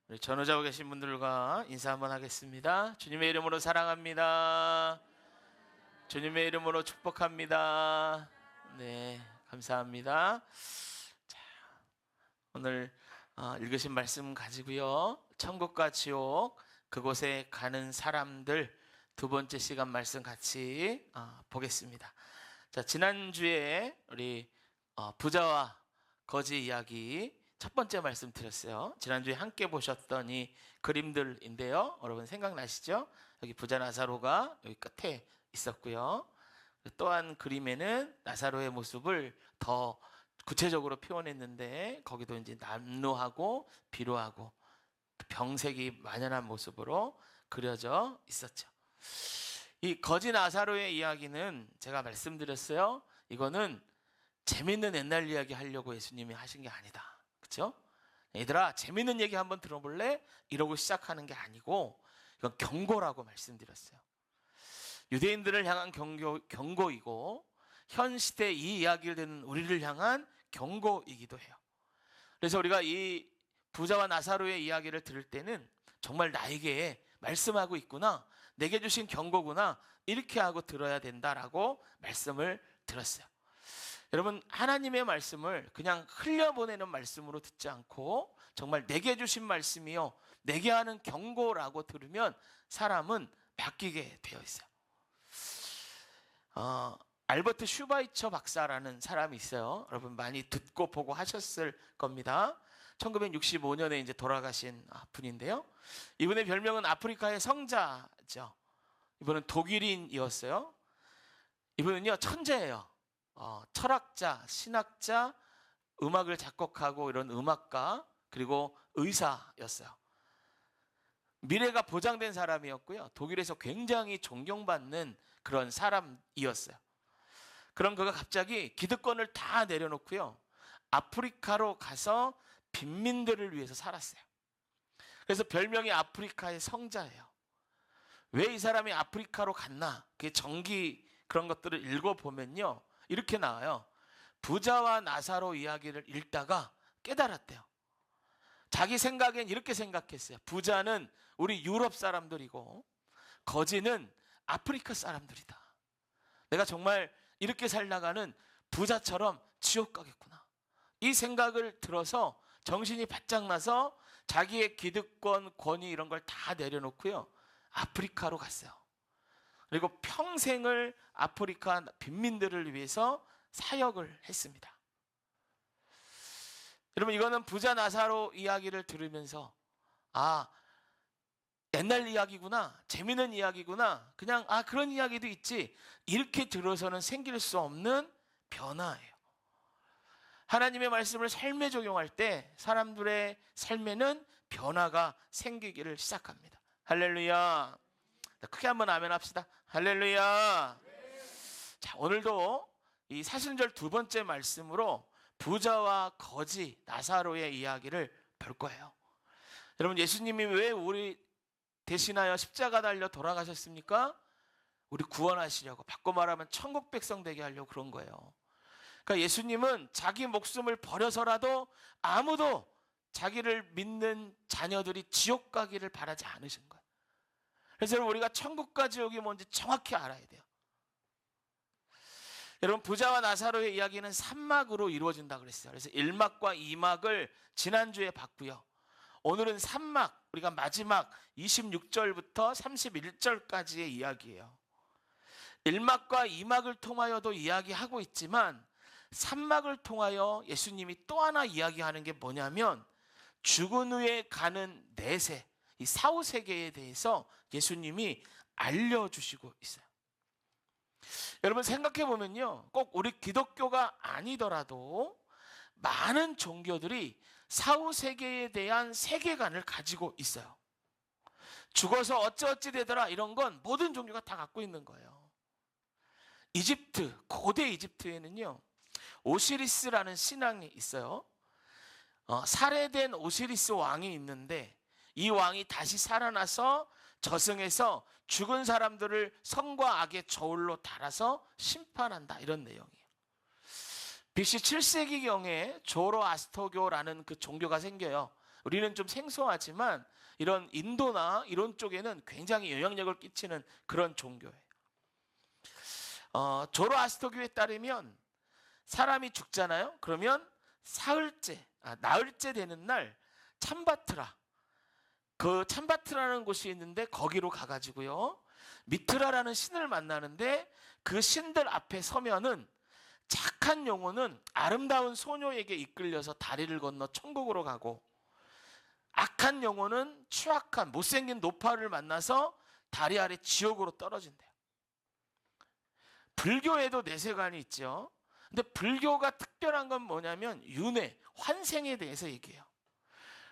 우리 전후자고 계신 분들과 인사 한번 하겠습니다. 주님의 이름으로 사랑합니다. 주님의 이름으로 축복합니다. 네, 감사합니다. 자, 오늘 읽으신 말씀 가지고요. 천국과 지옥, 그곳에 가는 사람들 두 번째 시간 말씀 같이 보겠습니다. 자, 지난주에 우리 부자와 거지 이야기 첫 번째 말씀 드렸어요. 지난주에 함께 보셨던 이 그림들인데요. 여러분 생각나시죠? 여기 부자 나사로가 여기 끝에 있었고요. 또한 그림에는 나사로의 모습을 더 구체적으로 표현했는데 거기도 이제 남루하고 비루하고 병색이 만연한 모습으로 그려져 있었죠. 이 거지 나사로의 이야기는 제가 말씀드렸어요. 이거는 재밌는 옛날 이야기 하려고 예수님이 하신 게 아니다. 그렇죠? 얘들아, 재밌는 얘기 한번 들어볼래? 이러고 시작하는 게 아니고 이건 경고라고 말씀드렸어요. 유대인들을 향한 경고이고 현 시대 이 이야기를 듣는 우리를 향한 경고이기도 해요. 그래서 우리가 이 부자와 나사로의 이야기를 들을 때는 정말 나에게 말씀하고 있구나, 내게 주신 경고구나, 이렇게 하고 들어야 된다라고 말씀을 들었어요. 여러분, 하나님의 말씀을 그냥 흘려보내는 말씀으로 듣지 않고 정말 내게 주신 말씀이요, 내게 하는 경고라고 들으면 사람은 바뀌게 되어 있어요. 알버트 슈바이처 박사라는 사람이 있어요. 여러분 많이 듣고 보고 하셨을 겁니다. 1965년에 이제 돌아가신 분인데요. 이분의 별명은 아프리카의 성자죠. 이분은 독일인이었어요. 이분은요 천재예요. 철학자, 신학자, 음악을 작곡하고 이런 음악가, 그리고 의사였어요. 미래가 보장된 사람이었고요. 독일에서 굉장히 존경받는 그런 사람이었어요. 그럼 그가 갑자기 기득권을 다 내려놓고요, 아프리카로 가서 빈민들을 위해서 살았어요. 그래서 별명이 아프리카의 성자예요. 왜 이 사람이 아프리카로 갔나? 그 정기 그런 것들을 읽어보면요, 이렇게 나와요. 부자와 나사로 이야기를 읽다가 깨달았대요. 자기 생각엔 이렇게 생각했어요. 부자는 우리 유럽 사람들이고 거지는 아프리카 사람들이다. 내가 정말 이렇게 살다가는 부자처럼 지옥 가겠구나. 이 생각을 들어서 정신이 바짝 나서 자기의 기득권, 권위 이런 걸 다 내려놓고요, 아프리카로 갔어요. 그리고 평생을 아프리카 빈민들을 위해서 사역을 했습니다. 여러분, 이거는 부자 나사로 이야기를 들으면서 옛날 이야기구나, 재미있는 이야기구나, 그냥 그런 이야기도 있지, 이렇게 들어서는 생길 수 없는 변화예요. 하나님의 말씀을 삶에 적용할 때 사람들의 삶에는 변화가 생기기를 시작합니다. 할렐루야. 크게 한번 아멘 합시다. 할렐루야. 자, 오늘도 이 사순절 두 번째 말씀으로 부자와 거지 나사로의 이야기를 볼 거예요. 여러분, 예수님이 왜 우리 대신하여 십자가 달려 돌아가셨습니까? 우리 구원하시려고, 바꿔 말하면 천국 백성 되게 하려고 그런 거예요. 그러니까 예수님은 자기 목숨을 버려서라도 아무도 자기를 믿는 자녀들이 지옥 가기를 바라지 않으신 거예요. 그래서 우리가 천국과 지옥이 뭔지 정확히 알아야 돼요. 여러분, 부자와 나사로의 이야기는 3막으로 이루어진다고 그랬어요. 그래서 1막과 2막을 지난주에 봤고요. 오늘은 3막, 우리가 마지막 26절부터 31절까지의 이야기예요. 1막과 2막을 통하여도 이야기하고 있지만 3막을 통하여 예수님이 또 하나 이야기하는 게 뭐냐면 죽은 후에 가는 내세, 이 사후세계에 대해서 예수님이 알려주시고 있어요. 여러분 생각해 보면요, 꼭 우리 기독교가 아니더라도 많은 종교들이 사후세계에 대한 세계관을 가지고 있어요. 죽어서 어찌어찌 되더라, 이런 건 모든 종교가 다 갖고 있는 거예요. 이집트, 고대 이집트에는요, 오시리스라는 신앙이 있어요. 살해된 오시리스 왕이 있는데 이 왕이 다시 살아나서 저승에서 죽은 사람들을 선과 악의 저울로 달아서 심판한다, 이런 내용이에요. BC 7세기경에 조로아스터교라는 그 종교가 생겨요. 우리는 좀 생소하지만 이런 인도나 이런 쪽에는 굉장히 영향력을 끼치는 그런 종교예요. 조로아스터교에 따르면 사람이 죽잖아요. 그러면 나흘째 되는 날 참바트라, 그 참바트라는 곳이 있는데 거기로 가가지고요, 미트라라는 신을 만나는데 그 신들 앞에 서면은 착한 영혼은 아름다운 소녀에게 이끌려서 다리를 건너 천국으로 가고, 악한 영혼은 추악한 못생긴 노파를 만나서 다리 아래 지옥으로 떨어진대요. 불교에도 내세관이 있죠. 근데 불교가 특별한 건 뭐냐면 윤회, 환생에 대해서 얘기해요.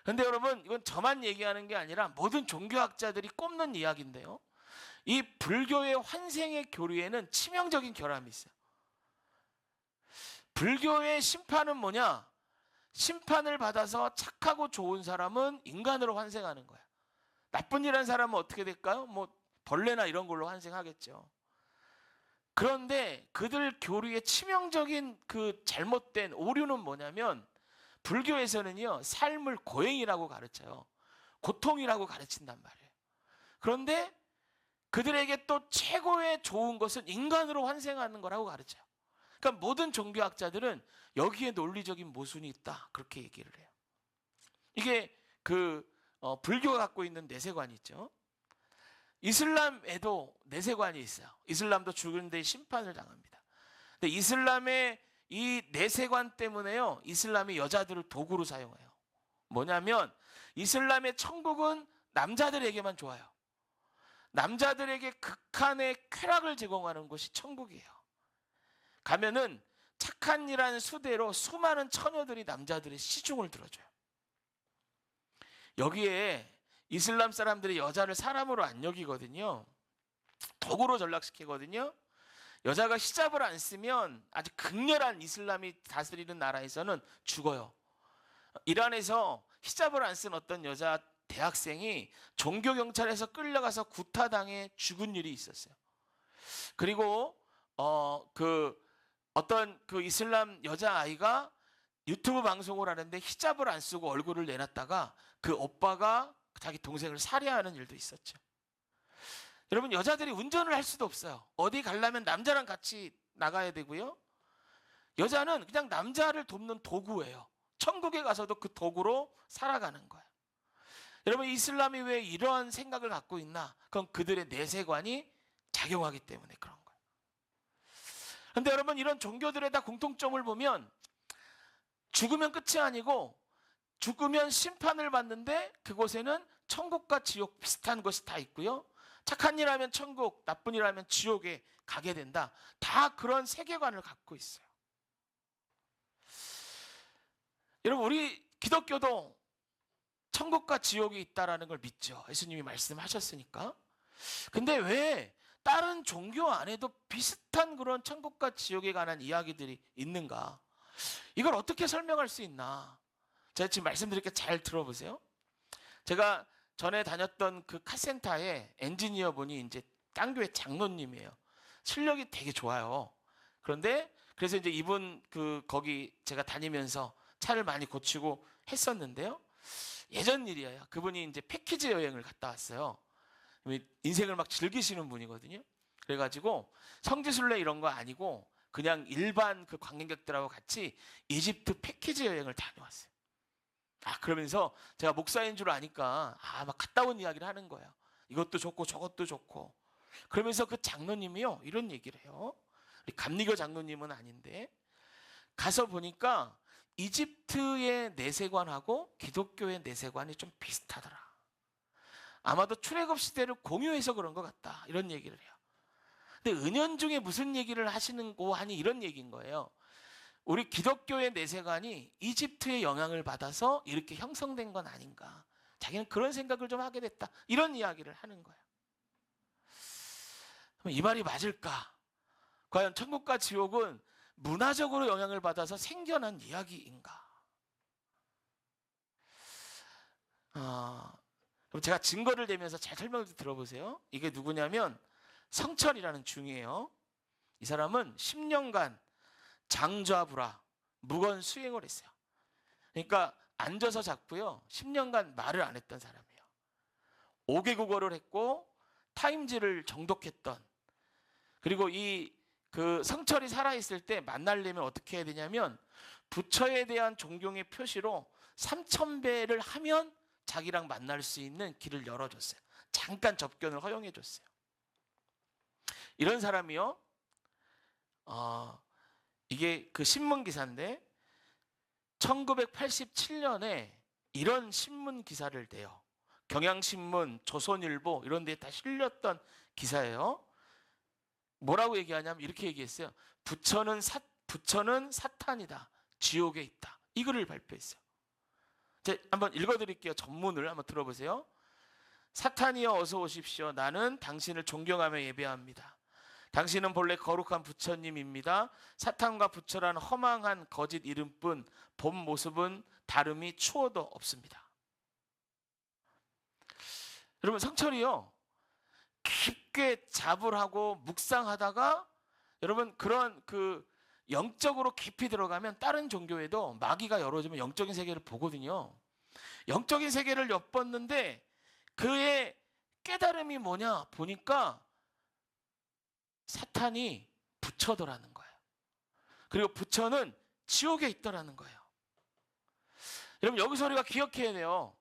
근데 여러분, 이건 저만 얘기하는 게 아니라 모든 종교학자들이 꼽는 이야기인데요, 이 불교의 환생의 교리에는 치명적인 결함이 있어요. 불교의 심판은 뭐냐? 심판을 받아서 착하고 좋은 사람은 인간으로 환생하는 거야. 나쁜 일한 사람은 어떻게 될까요? 뭐 벌레나 이런 걸로 환생하겠죠. 그런데 그들 교리의 치명적인 그 잘못된 오류는 뭐냐면, 불교에서는요, 삶을 고행이라고 가르쳐요. 고통이라고 가르친단 말이에요. 그런데 그들에게 또 최고의 좋은 것은 인간으로 환생하는 거라고 가르쳐요. 그러니까 모든 종교학자들은 여기에 논리적인 모순이 있다, 그렇게 얘기를 해요. 이게 불교가 갖고 있는 내세관이 있죠. 이슬람에도 내세관이 있어요. 이슬람도 죽은 데 심판을 당합니다. 근데 이슬람의 이 내세관 때문에요, 이슬람이 여자들을 도구로 사용해요. 뭐냐면 이슬람의 천국은 남자들에게만 좋아요. 남자들에게 극한의 쾌락을 제공하는 곳이 천국이에요. 가면은 착한 일한 수대로 수많은 처녀들이 남자들의 시중을 들어줘요. 여기에 이슬람 사람들이 여자를 사람으로 안 여기거든요. 도구로 전락시키거든요. 여자가 히잡을 안 쓰면 아주 극렬한 이슬람이 다스리는 나라에서는 죽어요. 이란에서 히잡을 안 쓴 어떤 여자 대학생이 종교경찰에서 끌려가서 구타당해 죽은 일이 있었어요. 그리고 어떤 이슬람 여자아이가 유튜브 방송을 하는데 히잡을 안 쓰고 얼굴을 내놨다가 그 오빠가 자기 동생을 살해하는 일도 있었죠. 여러분, 여자들이 운전을 할 수도 없어요. 어디 가려면 남자랑 같이 나가야 되고요. 여자는 그냥 남자를 돕는 도구예요. 천국에 가서도 그 도구로 살아가는 거예요. 여러분, 이슬람이 왜 이러한 생각을 갖고 있나? 그건 그들의 내세관이 작용하기 때문에 그런 거예요. 그런데 여러분, 이런 종교들의 다 공통점을 보면 죽으면 끝이 아니고 죽으면 심판을 받는데 그곳에는 천국과 지옥 비슷한 것이 다 있고요. 착한 일 하면 천국, 나쁜 일 하면 지옥에 가게 된다. 다 그런 세계관을 갖고 있어요. 여러분, 우리 기독교도 천국과 지옥이 있다라는 걸 믿죠. 예수님이 말씀하셨으니까. 근데 왜 다른 종교 안에도 비슷한 그런 천국과 지옥에 관한 이야기들이 있는가? 이걸 어떻게 설명할 수 있나? 제가 지금 말씀드릴게 잘 들어보세요. 제가 전에 다녔던 그 카센터에 엔지니어분이 이제 딴 교회 장로님이에요. 실력이 되게 좋아요. 그래서 이제 이분 거기 제가 다니면서 차를 많이 고치고 했었는데요. 예전 일이에요. 그분이 이제 패키지 여행을 갔다 왔어요. 인생을 막 즐기시는 분이거든요. 그래가지고 성지순례 이런 거 아니고 그냥 일반 그 관광객들하고 같이 이집트 패키지 여행을 다녀왔어요. 그러면서 제가 목사인 줄 아니까 막 갔다 온 이야기를 하는 거예요. 이것도 좋고 저것도 좋고. 그러면서 그 장로님이요, 이런 얘기를 해요. 우리 감리교 장로님은 아닌데, 가서 보니까 이집트의 내세관하고 기독교의 내세관이 좀 비슷하더라. 아마도 출애굽 시대를 공유해서 그런 것 같다, 이런 얘기를 해요. 근데 은연중에 무슨 얘기를 하시는고 하니 이런 얘기인 거예요. 우리 기독교의 내세관이 이집트의 영향을 받아서 이렇게 형성된 건 아닌가. 자기는 그런 생각을 좀 하게 됐다, 이런 이야기를 하는 거예요. 그럼 이 말이 맞을까? 과연 천국과 지옥은 문화적으로 영향을 받아서 생겨난 이야기인가? 그럼 제가 증거를 대면서 잘 설명을 들어보세요. 이게 누구냐면 성철이라는 중이에요. 이 사람은 10년간 장좌불화, 무건 수행을 했어요. 그러니까 앉아서 잤고요. 10년간 말을 안 했던 사람이에요. 5개국어를 했고 타임지를 정독했던, 그리고 그 성철이 살아있을 때 만나려면 어떻게 해야 되냐면 부처에 대한 존경의 표시로 3,000배를 하면 자기랑 만날 수 있는 길을 열어줬어요. 잠깐 접견을 허용해줬어요. 이런 사람이요. 이게 그 신문 기사인데 1987년에 이런 신문 기사를 내요. 경향신문, 조선일보 이런 데에 다 실렸던 기사예요. 뭐라고 얘기하냐면 이렇게 얘기했어요. 부처는 사탄이다. 지옥에 있다. 이 글을 발표했어요. 제가 한번 읽어드릴게요. 전문을 한번 들어보세요. 사탄이여 어서 오십시오. 나는 당신을 존경하며 예배합니다. 당신은 본래 거룩한 부처님입니다. 사탄과 부처라는 허망한 거짓 이름뿐 본 모습은 다름이 추워도 없습니다. 여러분, 성철이요 깊게 자불하고 묵상하다가 여러분 그런 그 영적으로 깊이 들어가면 다른 종교에도 마귀가 열어주면 영적인 세계를 보거든요. 영적인 세계를 엿봤는데 그의 깨달음이 뭐냐 보니까 사탄이 부처더라는 거예요. 그리고 부처는 지옥에 있더라는 거예요. 여러분, 여기서 우리가 기억해야 돼요.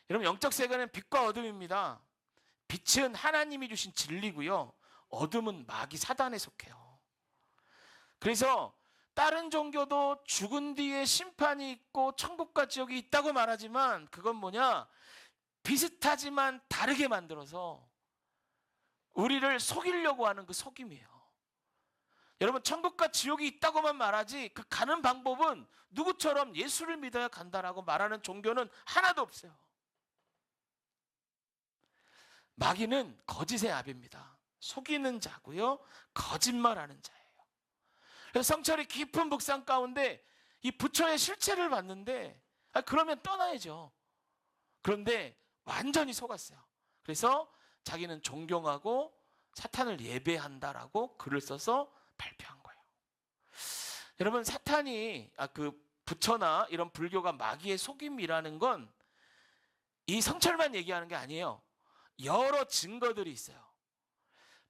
여러분, 영적 세계는 빛과 어둠입니다. 빛은 하나님이 주신 진리고요. 어둠은 마귀 사단에 속해요. 그래서 다른 종교도 죽은 뒤에 심판이 있고 천국과 지옥이 있다고 말하지만 그건 뭐냐? 비슷하지만 다르게 만들어서 우리를 속이려고 하는 그 속임이에요. 여러분, 천국과 지옥이 있다고만 말하지 그 가는 방법은 누구처럼 예수를 믿어야 간다라고 말하는 종교는 하나도 없어요. 마귀는 거짓의 아비입니다. 속이는 자고요, 거짓말하는 자예요. 그래서 성철이 깊은 묵상 가운데 이 부처의 실체를 봤는데 그러면 떠나야죠. 그런데 완전히 속았어요. 그래서 자기는 존경하고 사탄을 예배한다라고 글을 써서 발표한 거예요. 여러분, 사탄이 그 부처나 이런 불교가 마귀의 속임이라는 건 이 성철만 얘기하는 게 아니에요. 여러 증거들이 있어요.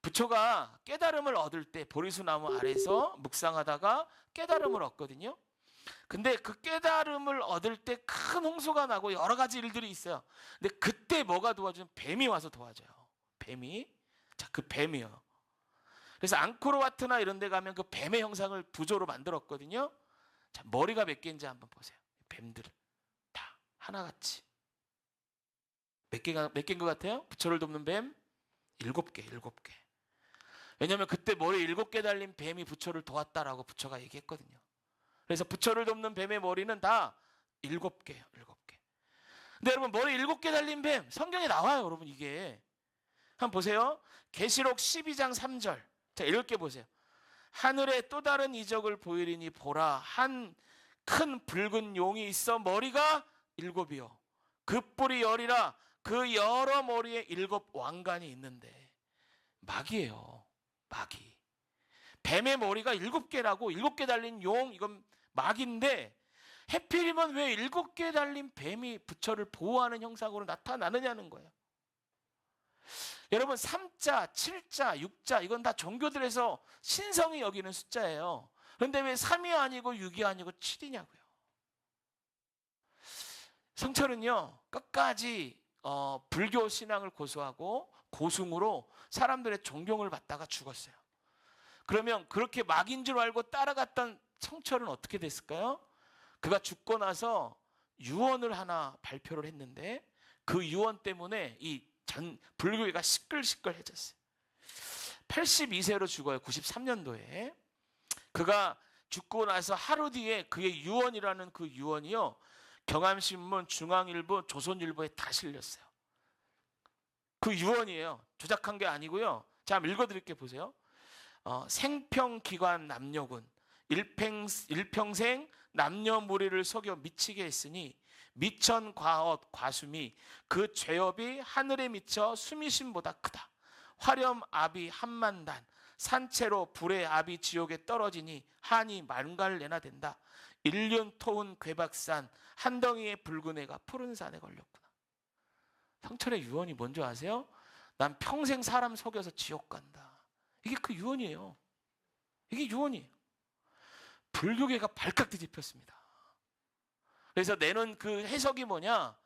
부처가 깨달음을 얻을 때 보리수나무 아래서 묵상하다가 깨달음을 얻거든요. 근데 그 깨달음을 얻을 때 큰 홍수가 나고 여러 가지 일들이 있어요. 근데 그때 뭐가 도와주면 뱀이 와서 도와줘요. 뱀이. 자, 그 뱀이요. 그래서 앙코르와트나 이런 데 가면 그 뱀의 형상을 부조로 만들었거든요. 자, 머리가 몇 개인지 한번 보세요. 뱀들 다 하나같이. 몇 개인 것 같아요? 부처를 돕는 뱀? 7개. 왜냐하면 그때 머리 7개 달린 뱀이 부처를 도왔다라고 부처가 얘기했거든요. 그래서 부처를 돕는 뱀의 머리는 다 7개예요. 7개. 근데 여러분, 머리 7개 달린 뱀 성경에 나와요. 여러분, 이게 한번 보세요. 계시록 12장 3절. 자, 읽게 보세요. 하늘에 또 다른 이적을 보이리니 보라, 한 큰 붉은 용이 있어 머리가 7이요 그 뿔이 10이라 그 여러 머리에 7 왕관이 있는데. 마귀예요. 마귀. 뱀의 머리가 7개라고. 7개 달린 용, 이건 마귀인데 해필이면 왜 7개 달린 뱀이 부처를 보호하는 형상으로 나타나느냐는 거예요. 여러분, 3자, 7자, 6자 이건 다 종교들에서 신성이 여기는 숫자예요. 그런데 왜 3이 아니고 6이 아니고 7이냐고요. 성철은요 끝까지 불교 신앙을 고수하고 고승으로 사람들의 존경을 받다가 죽었어요. 그러면 그렇게 마귀인 줄 알고 따라갔던 성철은 어떻게 됐을까요? 그가 죽고 나서 유언을 하나 발표를 했는데 그 유언 때문에 이 불교가 시끌시끌해졌어요. 82세로 죽어요. 93년도에. 그가 죽고 나서 하루 뒤에 그의 유언이라는 그 유언이요 경향신문, 중앙일보, 조선일보에 다 실렸어요. 그 유언이에요. 조작한 게 아니고요. 자, 한번 읽어드릴게요. 보세요. 생평기관 남녀군 일평생 남녀무리를 속여 미치게 했으니 미천 과엇 과수미 그 죄업이 하늘에 미쳐 수미심보다 크다. 화렴 압이 한만단 산채로 불의 압이 지옥에 떨어지니 한이 만갈 내나 된다. 일륜 토운 괴박산 한 덩이의 붉은 애가 푸른 산에 걸렸구나. 성철의 유언이 뭔지 아세요? 난 평생 사람 속여서 지옥 간다. 이게 그 유언이에요. 이게 유언이에요. 불교계가 발칵 뒤집혔습니다. 그래서 내는 그 해석이 뭐냐?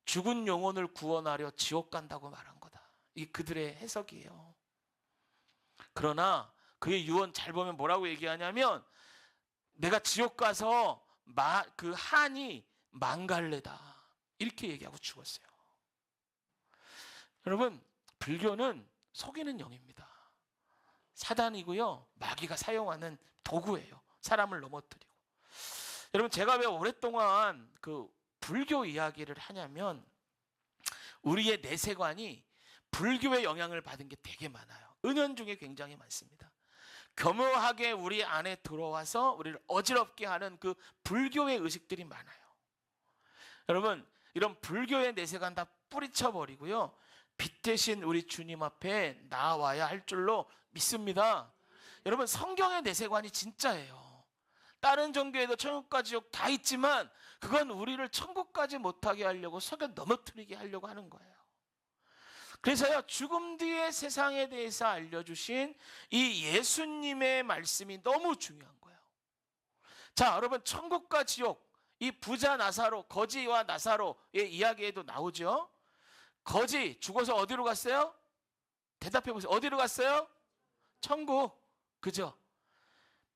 죽은 영혼을 구원하려 지옥 간다고 말한 거다. 이게 그들의 해석이에요. 그러나 그의 유언 잘 보면 뭐라고 얘기하냐면, 내가 지옥 가서 그 한이 망갈래다, 이렇게 얘기하고 죽었어요. 여러분, 불교는 속이는 영입니다. 사단이고요, 마귀가 사용하는 도구예요. 사람을 넘어뜨리고. 여러분, 제가 왜 오랫동안 그 불교 이야기를 하냐면, 우리의 내세관이 불교의 영향을 받은 게 되게 많아요. 은연중에 굉장히 많습니다. 교묘하게 우리 안에 들어와서 우리를 어지럽게 하는 그 불교의 의식들이 많아요. 여러분, 이런 불교의 내세관 다 뿌리쳐 버리고요, 빛 대신 우리 주님 앞에 나와야 할 줄로 믿습니다. 여러분, 성경의 내세관이 진짜예요. 다른 종교에도 천국과 지옥 다 있지만 그건 우리를 천국까지 못하게 하려고 속여 넘어뜨리게 하려고 하는 거예요. 그래서요, 죽음 뒤의 세상에 대해서 알려주신 이 예수님의 말씀이 너무 중요한 거예요. 자, 여러분, 천국과 지옥, 이 부자 나사로, 거지와 나사로의 이야기에도 나오죠. 거지 죽어서 어디로 갔어요? 대답해 보세요. 어디로 갔어요? 천국. 그죠?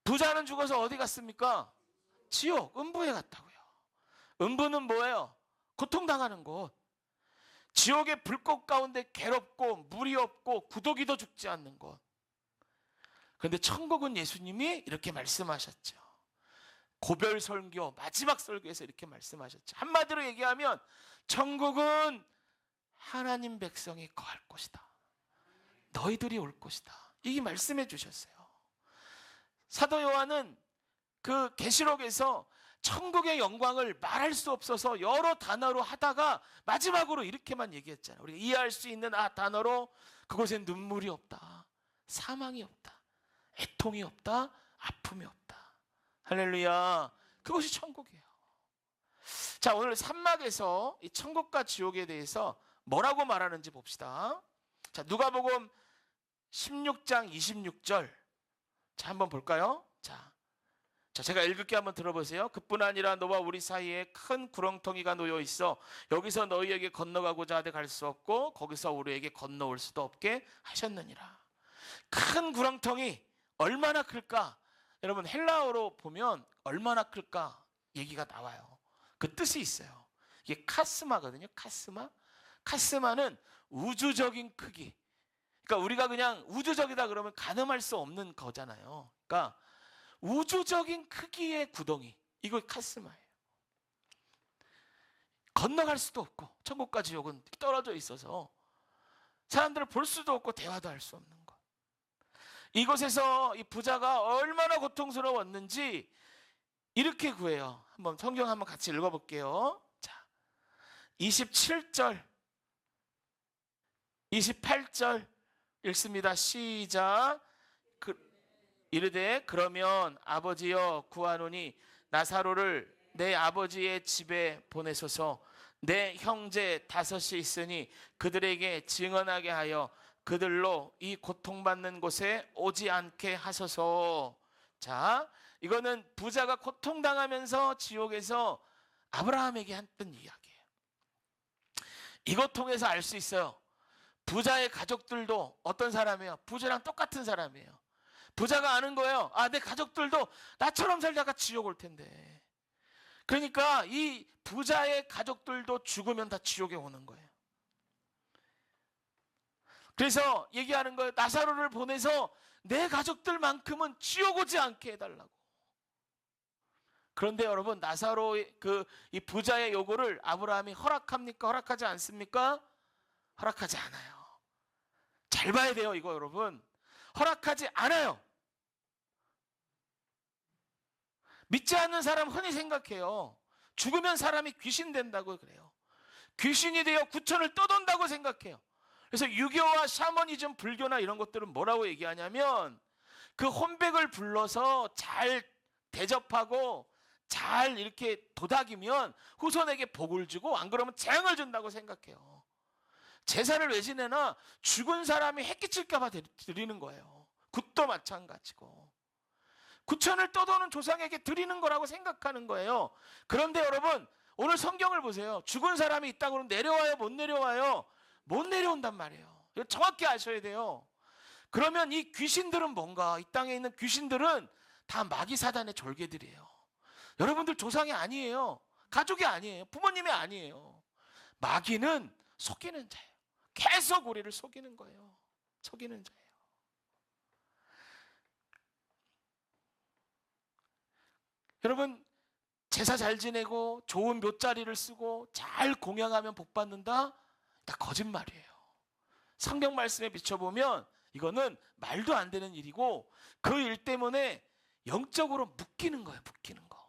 부자는 죽어서 어디 갔습니까? 지옥, 음부에 갔다고요. 음부는 뭐예요? 고통당하는 곳. 지옥의 불꽃 가운데 괴롭고 물이 없고 구더기도 죽지 않는 곳. 그런데 천국은 예수님이 이렇게 말씀하셨죠. 고별 설교, 마지막 설교에서 이렇게 말씀하셨죠. 한마디로 얘기하면 천국은 하나님 백성이 거할 곳이다. 너희들이 올 곳이다. 이게 말씀해 주셨어요. 사도 요한은 그 계시록에서 천국의 영광을 말할 수 없어서 여러 단어로 하다가 마지막으로 이렇게만 얘기했잖아요. 우리가 이해할 수 있는 단어로, 그곳엔 눈물이 없다, 사망이 없다, 애통이 없다, 아픔이 없다. 할렐루야. 그것이 천국이에요. 자, 오늘 산막에서 이 천국과 지옥에 대해서 뭐라고 말하는지 봅시다. 자, 누가복음 16장 26절. 자, 한번 볼까요? 자, 제가 읽을게, 한번 들어보세요. 그뿐 아니라 너와 우리 사이에 큰 구렁텅이가 놓여 있어 여기서 너희에게 건너가고자 하되 갈 수 없고 거기서 우리에게 건너올 수도 없게 하셨느니라. 큰 구렁텅이 얼마나 클까? 여러분, 헬라어로 보면 얼마나 클까 얘기가 나와요. 그 뜻이 있어요. 이게 카스마거든요. 카스마는 우주적인 크기. 그러니까 우리가 그냥 우주적이다 그러면 가늠할 수 없는 거잖아요. 그러니까 우주적인 크기의 구덩이, 이거 카스마예요. 건너갈 수도 없고, 천국과 지옥은 떨어져 있어서 사람들을 볼 수도 없고 대화도 할 수 없는 것. 이곳에서 이 부자가 얼마나 고통스러웠는지 이렇게 구해요. 한번 성경 한번 같이 읽어볼게요. 자, 27절 28절 읽습니다. 시작. 이르되 그러면 아버지여 구하노니 나사로를 내 아버지의 집에 보내소서. 내 형제 5이 있으니 그들에게 증언하게 하여 그들로 이 고통받는 곳에 오지 않게 하소서. 자, 이거는 부자가 고통당하면서 지옥에서 아브라함에게 했던 이야기예요. 이것 통해서 알 수 있어요. 부자의 가족들도 어떤 사람이에요? 부자랑 똑같은 사람이에요. 부자가 아는 거예요. 아, 내 가족들도 나처럼 살다가 지옥 올 텐데. 그러니까 이 부자의 가족들도 죽으면 다 지옥에 오는 거예요. 그래서 얘기하는 거예요. 나사로를 보내서 내 가족들만큼은 지옥 오지 않게 해달라고. 그런데 여러분, 나사로의 이 부자의 요구를 아브라함이 허락합니까? 허락하지 않습니까? 허락하지 않아요. 잘 봐야 돼요, 이거 여러분. 허락하지 않아요. 믿지 않는 사람 흔히 생각해요. 죽으면 사람이 귀신 된다고 그래요. 귀신이 되어 구천을 떠돈다고 생각해요. 그래서 유교와 샤머니즘, 불교나 이런 것들은 뭐라고 얘기하냐면 그 혼백을 불러서 잘 대접하고 잘 이렇게 도닥이면 후손에게 복을 주고 안 그러면 재앙을 준다고 생각해요. 제사를 왜 지내나? 죽은 사람이 해끼칠까 봐 드리는 거예요. 굿도 마찬가지고. 구천을 떠도는 조상에게 드리는 거라고 생각하는 거예요. 그런데 여러분, 오늘 성경을 보세요. 죽은 사람이 있다고 그러면 내려와요? 못 내려와요? 못 내려온단 말이에요. 이거 정확히 아셔야 돼요. 그러면 이 귀신들은 뭔가? 이 땅에 있는 귀신들은 다 마귀 사단의 졸개들이에요. 여러분들 조상이 아니에요. 가족이 아니에요. 부모님이 아니에요. 마귀는 속이는 자예요. 계속 우리를 속이는 거예요. 속이는 자예요. 여러분, 제사 잘 지내고 좋은 묫자리를 쓰고 잘 공양하면 복 받는다? 다 거짓말이에요. 성경 말씀에 비춰보면 이거는 말도 안 되는 일이고 그 일 때문에 영적으로 묶이는 거예요. 묶이는 거.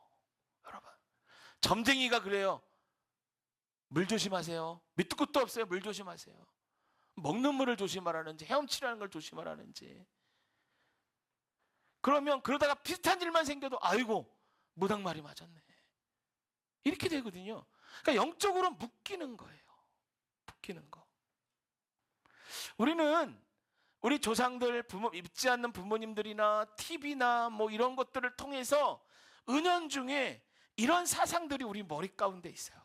여러분, 점쟁이가 그래요. 물 조심하세요. 밑도 끝도 없어요. 물 조심하세요. 먹는 물을 조심하라는지 헤엄치라는 걸 조심하라는지. 그러면 그러다가 비슷한 일만 생겨도 아이고 무당말이 맞았네. 이렇게 되거든요. 그러니까 영적으로 묶이는 거예요. 묶이는 거. 우리는 우리 조상들, 믿지 않는 부모님들이나 TV나 뭐 이런 것들을 통해서 은연중에 이런 사상들이 우리 머리 가운데 있어요.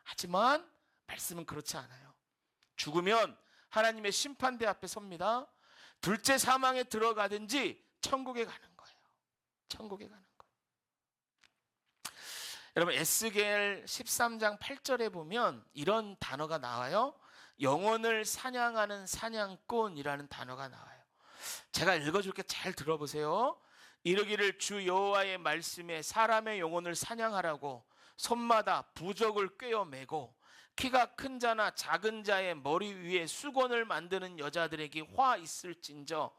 하지만 말씀은 그렇지 않아요. 죽으면 하나님의 심판대 앞에 섭니다. 둘째 사망에 들어가든지 천국에 가는 거예요. 천국에 가는 거예요. 여러분, 에스겔 13장 8절에 보면 이런 단어가 나와요. 영혼을 사냥하는 사냥꾼이라는 단어가 나와요. 제가 읽어줄게. 잘 들어보세요. 이르기를 주 여호와의 말씀에 사람의 영혼을 사냥하라고 손마다 부적을 꿰어 매고 키가 큰 자나 작은 자의 머리 위에 수건을 만드는 여자들에게 화 있을진저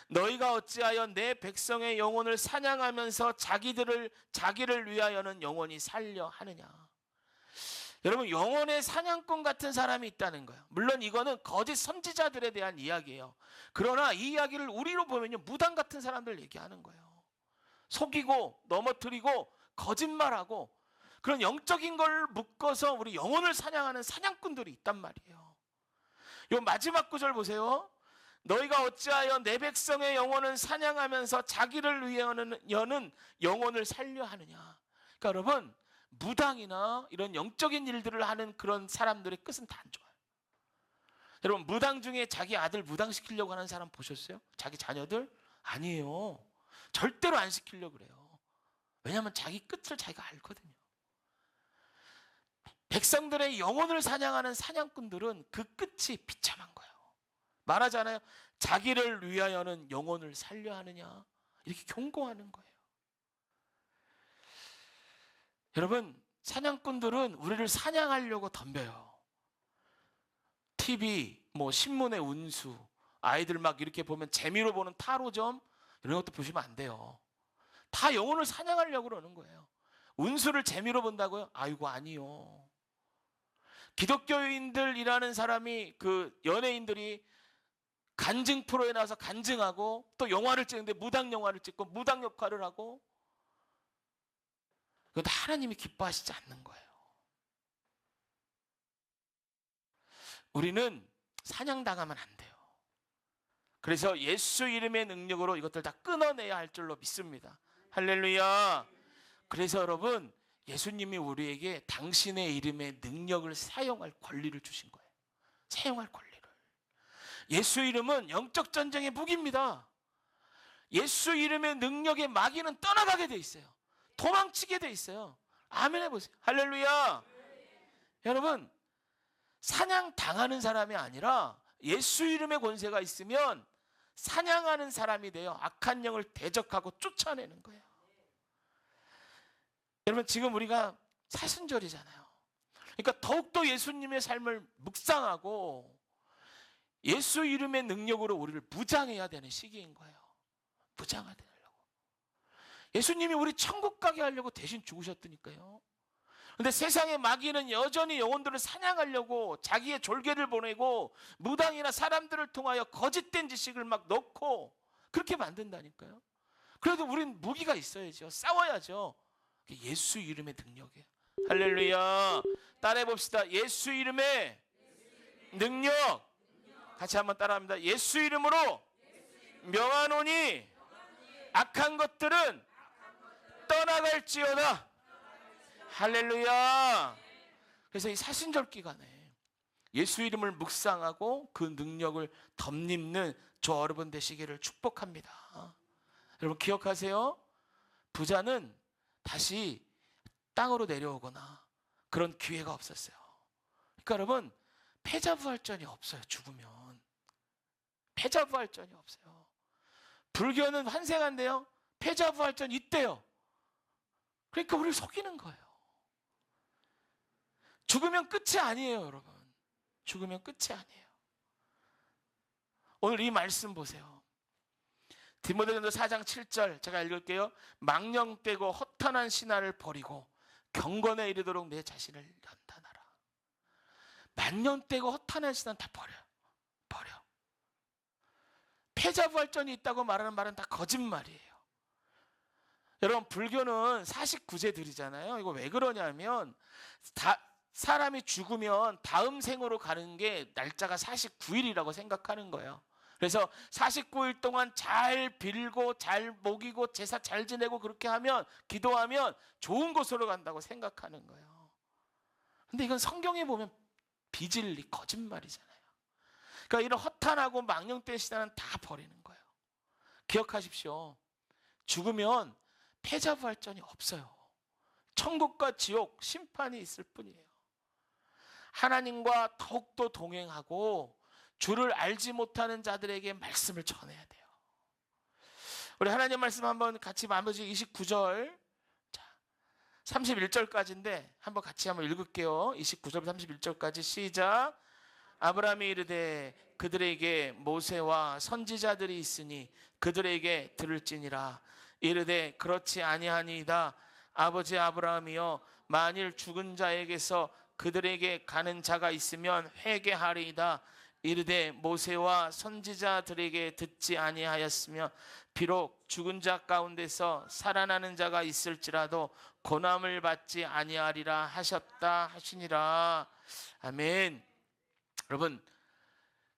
너희가 어찌하여 내 백성의 영혼을 사냥하면서 자기를 위하여는 영원히 살려 하느냐. 여러분, 영혼의 사냥꾼 같은 사람이 있다는 거예요. 물론 이거는 거짓 선지자들에 대한 이야기예요. 그러나 이 이야기를 우리로 보면요, 무당 같은 사람들 얘기하는 거예요. 속이고 넘어뜨리고 거짓말하고 그런 영적인 걸 묶어서 우리 영혼을 사냥하는 사냥꾼들이 있단 말이에요. 요 마지막 구절 보세요. 너희가 어찌하여 내 백성의 영혼을 사냥하면서 자기를 위하여는 영혼을 살려 하느냐. 그러니까 여러분, 무당이나 이런 영적인 일들을 하는 그런 사람들의 끝은 다 안 좋아요. 여러분, 무당 중에 자기 아들 무당시키려고 하는 사람 보셨어요? 자기 자녀들? 아니에요. 절대로 안 시키려고 그래요. 왜냐하면 자기 끝을 자기가 알거든요. 백성들의 영혼을 사냥하는 사냥꾼들은 그 끝이 비참한 거예요. 말하잖아요. 자기를 위하여는 영혼을 살려 하느냐. 이렇게 경고하는 거예요. 여러분, 사냥꾼들은 우리를 사냥하려고 덤벼요. TV, 뭐 신문의 운수, 아이들 막 이렇게 보면 재미로 보는 타로점 이런 것도 보시면 안 돼요. 다 영혼을 사냥하려고 그러는 거예요. 운수를 재미로 본다고요? 아이고, 아니요. 기독교인들이라는 사람이 그 연예인들이 간증 프로에 나와서 간증하고 또 영화를 찍는데 무당 영화를 찍고 무당 역할을 하고, 그런데 하나님이 기뻐하시지 않는 거예요. 우리는 사냥당하면 안 돼요. 그래서 예수 이름의 능력으로 이것들 다 끊어내야 할 줄로 믿습니다. 할렐루야. 그래서 여러분, 예수님이 우리에게 당신의 이름의 능력을 사용할 권리를 주신 거예요. 사용할 권리를. 예수 이름은 영적 전쟁의 무기입니다. 예수 이름의 능력의 마귀는 떠나가게 돼 있어요. 도망치게 돼 있어요. 아멘 해보세요. 할렐루야. 여러분, 사냥 당하는 사람이 아니라 예수 이름의 권세가 있으면 사냥하는 사람이 되어 악한 영을 대적하고 쫓아내는 거예요. 여러분, 지금 우리가 사순절이잖아요. 그러니까 더욱더 예수님의 삶을 묵상하고 예수 이름의 능력으로 우리를 무장해야 되는 시기인 거예요. 무장하려고. 예수님이 우리 천국 가게 하려고 대신 죽으셨다니까요. 그런데 세상의 마귀는 여전히 영혼들을 사냥하려고 자기의 졸개를 보내고 무당이나 사람들을 통하여 거짓된 지식을 막 넣고 그렇게 만든다니까요. 그래도 우린 무기가 있어야죠. 싸워야죠. 예수 이름의 능력이에요. 할렐루야. 따라해 봅시다. 예수 이름의 능력. 같이 한번 따라합니다. 예수 이름으로 명하노니 악한 것들은 떠나갈지어다. 할렐루야. 그래서 이 사순절 기간에 예수 이름을 묵상하고 그 능력을 덧입는 저 여러분 되시기를 축복합니다. 여러분 기억하세요. 부자는 다시 땅으로 내려오거나 그런 기회가 없었어요. 그러니까 여러분 패자부활전이 없어요. 죽으면 패자부활전이 없어요. 불교는 환생한대요. 패자부활전 있대요. 그러니까 우리를 속이는 거예요. 죽으면 끝이 아니에요, 여러분. 죽으면 끝이 아니에요. 오늘 이 말씀 보세요. 디모데전서 4장 7절 제가 읽을게요. 망령되고 허탄한 신화를 버리고 경건에 이르도록 내 자신을 연단하라. 만년되고 허탄한 신화는 다 버려. 패자부활전이 있다고 말하는 말은 다 거짓말이에요. 여러분 불교는 49제들이잖아요. 이거 왜 그러냐면 사람이 죽으면 다음 생으로 가는 게 날짜가 49일이라고 생각하는 거예요. 그래서 49일 동안 잘 빌고 잘 먹이고 제사 잘 지내고 그렇게 하면 기도하면 좋은 곳으로 간다고 생각하는 거예요. 근데 이건 성경에 보면 비진리 거짓말이잖아요. 그러니까 이런 허탄하고 망령된 신화는 다 버리는 거예요. 기억하십시오. 죽으면 패자부활전이 없어요. 천국과 지옥 심판이 있을 뿐이에요. 하나님과 더욱더 동행하고 주를 알지 못하는 자들에게 말씀을 전해야 돼요. 우리 하나님 말씀 한번 같이 나머지 29절 31절까지인데 한번 같이 한번 읽을게요. 29절부터 31절까지 시작. 아브라함이 이르되 그들에게 모세와 선지자들이 있으니 그들에게 들을지니라. 이르되 그렇지 아니하니이다. 아버지 아브라함이여 만일 죽은 자에게서 그들에게 가는 자가 있으면 회개하리이다. 이르되 모세와 선지자들에게 듣지 아니하였으며 비록 죽은 자 가운데서 살아나는 자가 있을지라도 고난을 받지 아니하리라 하셨다 하시니라. 아멘. 여러분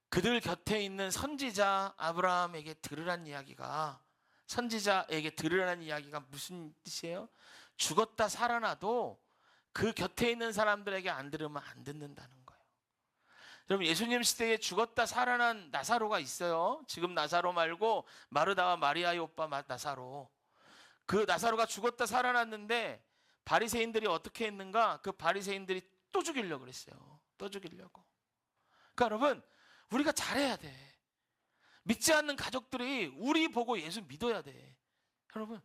그들 곁에 있는 선지자 아브라함에게 들으란 이야기가 선지자에게 들으라는 이야기가 무슨 뜻이에요? 죽었다 살아나도 그 곁에 있는 사람들에게 안 들으면 안 듣는다는 거예요. 여러분 예수님 시대에 죽었다 살아난 나사로가 있어요. 지금 나사로 말고 마르다와 마리아의 오빠 나사로. 그 나사로가 죽었다 살아났는데 바리새인들이 어떻게 했는가? 그 바리새인들이 또 죽이려고 그랬어요. 또 죽이려고. 그러니까 여러분 우리가 잘해야 돼. 믿지 않는 가족들이 우리 보고 예수 믿어야 돼. 여러분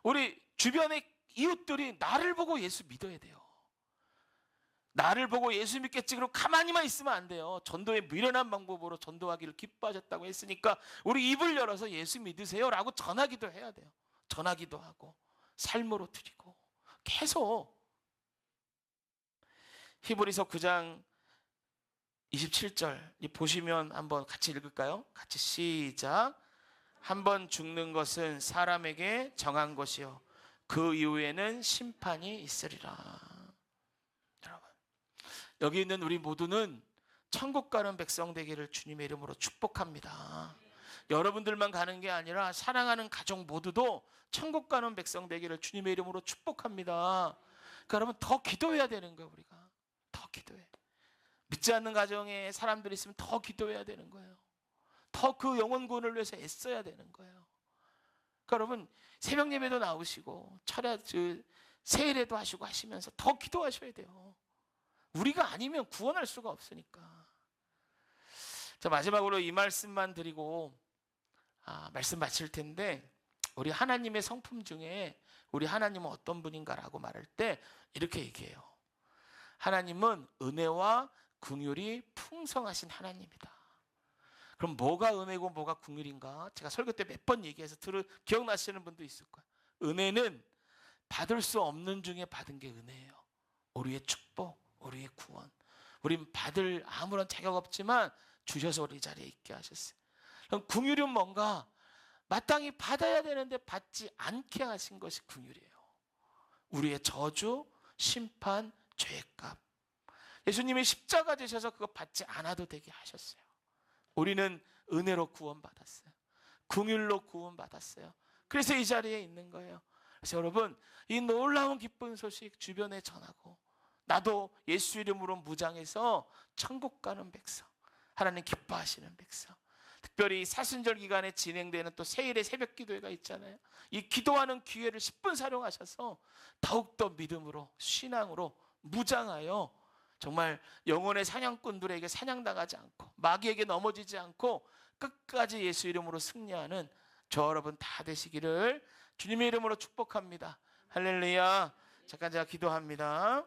우리 주변의 이웃들이 나를 보고 예수 믿어야 돼요. 나를 보고 예수 믿겠지 그러고 가만히만 있으면 안 돼요. 전도의 미련한 방법으로 전도하기를 기뻐하셨다고 했으니까 우리 입을 열어서 예수 믿으세요 라고 전하기도 해야 돼요. 전하기도 하고 삶으로 드리고 계속. 히브리서 9장 27절 보시면 한번 같이 읽을까요? 같이 시작. 한번 죽는 것은 사람에게 정한 것이요 그 이후에는 심판이 있으리라. 여러분 여기 있는 우리 모두는 천국 가는 백성 되기를 주님의 이름으로 축복합니다. 여러분들만 가는 게 아니라 사랑하는 가족 모두도 천국 가는 백성 되기를 주님의 이름으로 축복합니다. 그러니까 여러분 더 기도해야 되는 거예요. 우리가 더 기도해. 믿지 않는 가정에 사람들이 있으면 더 기도해야 되는 거예요. 더 그 영혼 구원을 위해서 애써야 되는 거예요. 그러니까 여러분 새벽 예배도 나오시고 철야 세일에도 하시고 하시면서 더 기도하셔야 돼요. 우리가 아니면 구원할 수가 없으니까. 자 마지막으로 이 말씀만 드리고 말씀 마칠 텐데 우리 하나님의 성품 중에 우리 하나님은 어떤 분인가라고 말할 때 이렇게 얘기해요. 하나님은 은혜와 긍휼이 풍성하신 하나님이다. 그럼 뭐가 은혜고 뭐가 긍휼인가? 제가 설교 때 몇 번 얘기해서 기억나시는 분도 있을 거예요. 은혜는 받을 수 없는 중에 받은 게 은혜예요. 우리의 축복, 우리의 구원. 우린 받을 아무런 자격 없지만 주셔서 우리 자리에 있게 하셨어요. 그럼 긍휼은 뭔가? 마땅히 받아야 되는데 받지 않게 하신 것이 긍휼이에요. 우리의 저주, 심판, 죄값. 예수님이 십자가 지셔서 그거 받지 않아도 되게 하셨어요. 우리는 은혜로 구원받았어요. 긍휼로 구원받았어요. 그래서 이 자리에 있는 거예요. 그래서 여러분, 이 놀라운 기쁜 소식 주변에 전하고, 나도 예수 이름으로 무장해서 천국 가는 백성, 하나님 기뻐하시는 백성, 특별히 사순절 기간에 진행되는 또 세일의 새벽 기도회가 있잖아요. 이 기도하는 기회를 10분 사용하셔서 더욱더 믿음으로, 신앙으로 무장하여 정말 영혼의 사냥꾼들에게 사냥당하지 않고, 마귀에게 넘어지지 않고 끝까지 예수 이름으로 승리하는 저 여러분 다 되시기를 주님의 이름으로 축복합니다. 할렐루야. 잠깐 제가 기도합니다.